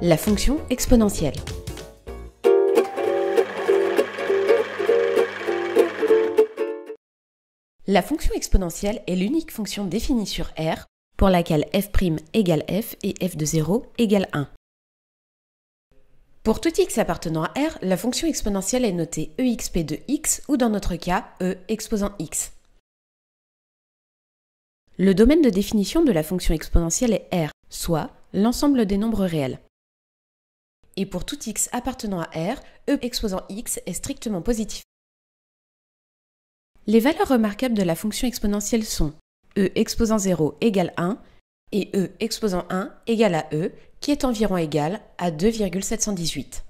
La fonction exponentielle. La fonction exponentielle est l'unique fonction définie sur R pour laquelle f' égale f et f de 0 égale 1. Pour tout x appartenant à R, la fonction exponentielle est notée exp de x ou dans notre cas, e exposant x. Le domaine de définition de la fonction exponentielle est R, soit l'ensemble des nombres réels. Et pour tout x appartenant à R, e exposant x est strictement positif. Les valeurs remarquables de la fonction exponentielle sont e exposant 0 égale 1 et e exposant 1 égale à e, qui est environ égal à 2,718.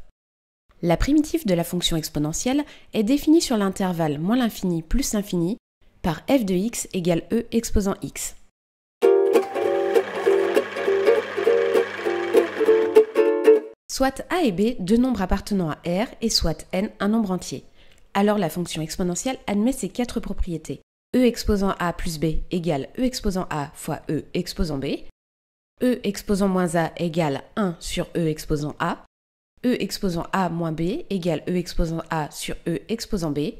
La primitive de la fonction exponentielle est définie sur l'intervalle moins l'infini plus l'infini par f de x égale e exposant x. Soit a et b deux nombres appartenant à R et soit n un nombre entier. Alors la fonction exponentielle admet ces quatre propriétés. E exposant a plus b égale e exposant a fois e exposant b. E exposant moins a égale 1 sur e exposant a. E exposant a moins b égale e exposant a sur e exposant b.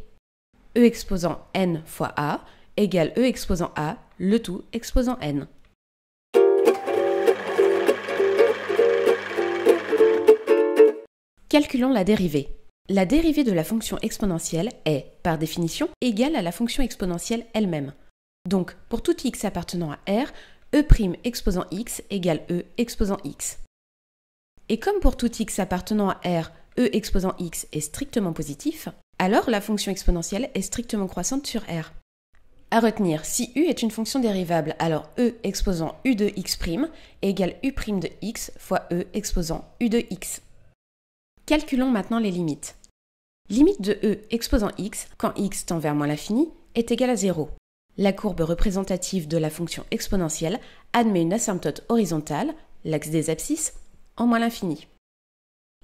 E exposant n fois a égale e exposant a, le tout exposant n. Calculons la dérivée. La dérivée de la fonction exponentielle est, par définition, égale à la fonction exponentielle elle-même. Donc, pour tout x appartenant à R, e' exposant x égale e exposant x. Et comme pour tout x appartenant à R, e exposant x est strictement positif, alors la fonction exponentielle est strictement croissante sur R. À retenir, si u est une fonction dérivable, alors e exposant u de x' égale u' de x fois e exposant u de x. Calculons maintenant les limites. Limite de e exposant x, quand x tend vers moins l'infini, est égale à 0. La courbe représentative de la fonction exponentielle admet une asymptote horizontale, l'axe des abscisses, en moins l'infini.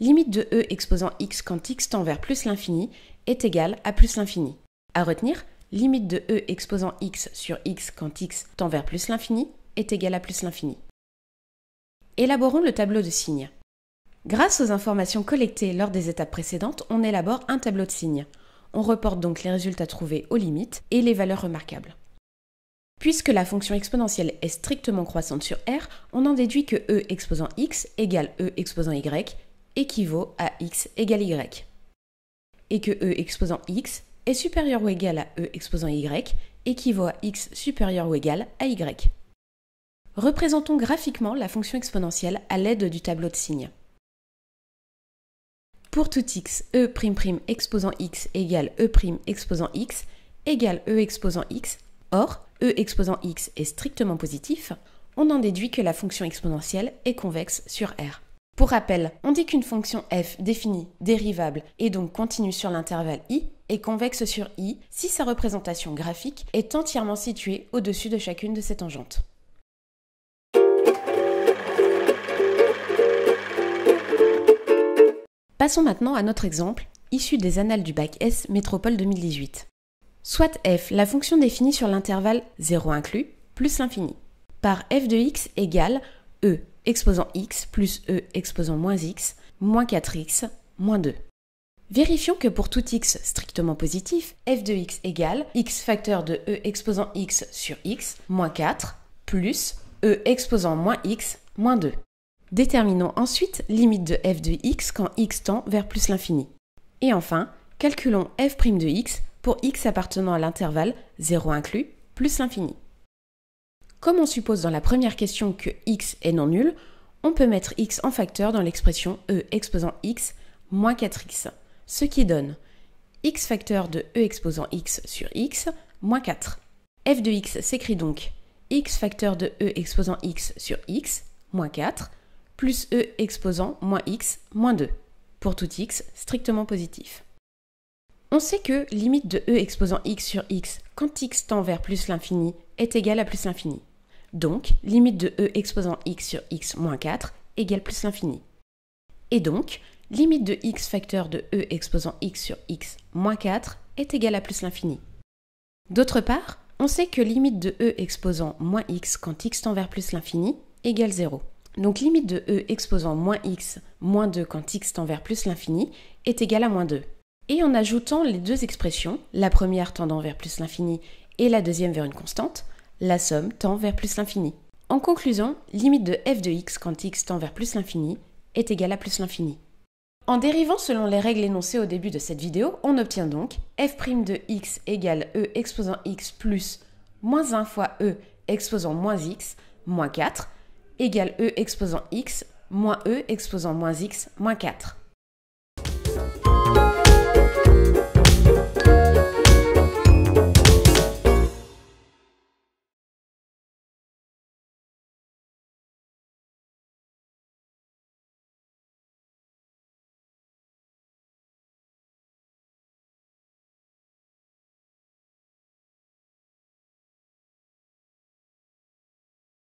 Limite de e exposant x quand x tend vers plus l'infini est égale à plus l'infini. À retenir, limite de e exposant x sur x quand x tend vers plus l'infini est égale à plus l'infini. Élaborons le tableau de signes. Grâce aux informations collectées lors des étapes précédentes, on élabore un tableau de signes. On reporte donc les résultats trouvés aux limites et les valeurs remarquables. Puisque la fonction exponentielle est strictement croissante sur R, on en déduit que e exposant x égale e exposant y équivaut à x égale y. Et que e exposant x est supérieur ou égal à e exposant y équivaut à x supérieur ou égal à y. Représentons graphiquement la fonction exponentielle à l'aide du tableau de signes. Pour tout x, e'' exposant x égale e' exposant x égale e exposant x. Or, e exposant x est strictement positif, on en déduit que la fonction exponentielle est convexe sur R. Pour rappel, on dit qu'une fonction f définie, dérivable et donc continue sur l'intervalle i est convexe sur i si sa représentation graphique est entièrement située au-dessus de chacune de ses tangentes. Passons maintenant à notre exemple, issu des annales du bac S Métropole 2018. Soit f, la fonction définie sur l'intervalle 0 inclus, plus l'infini, par f de x égale e exposant x plus e exposant moins x, moins 4x, moins 2. Vérifions que pour tout x strictement positif, f de x égale x facteur de e exposant x sur x, moins 4, plus e exposant moins x, moins 2. Déterminons ensuite limite de f de x quand x tend vers plus l'infini. Et enfin, calculons f' de x pour x appartenant à l'intervalle 0 inclus plus l'infini. Comme on suppose dans la première question que x est non nul, on peut mettre x en facteur dans l'expression e exposant x moins 4x, ce qui donne x facteur de e exposant x sur x moins 4. f de x s'écrit donc x facteur de e exposant x sur x moins 4 plus e exposant moins x moins 2, pour tout x strictement positif. On sait que limite de e exposant x sur x quand x tend vers plus l'infini est égale à plus l'infini. Donc, limite de e exposant x sur x moins 4 égale plus l'infini. Et donc, limite de x facteur de e exposant x sur x moins 4 est égale à plus l'infini. D'autre part, on sait que limite de e exposant moins x quand x tend vers plus l'infini égale 0. Donc limite de e exposant moins x moins 2 quand x tend vers plus l'infini est égale à moins 2. Et en ajoutant les deux expressions, la première tendant vers plus l'infini et la deuxième vers une constante, la somme tend vers plus l'infini. En conclusion, limite de f de x quand x tend vers plus l'infini est égale à plus l'infini. En dérivant selon les règles énoncées au début de cette vidéo, on obtient donc f' de x égale e exposant x plus moins 1 fois e exposant moins x moins 4 égale e exposant x moins e exposant moins x moins 4.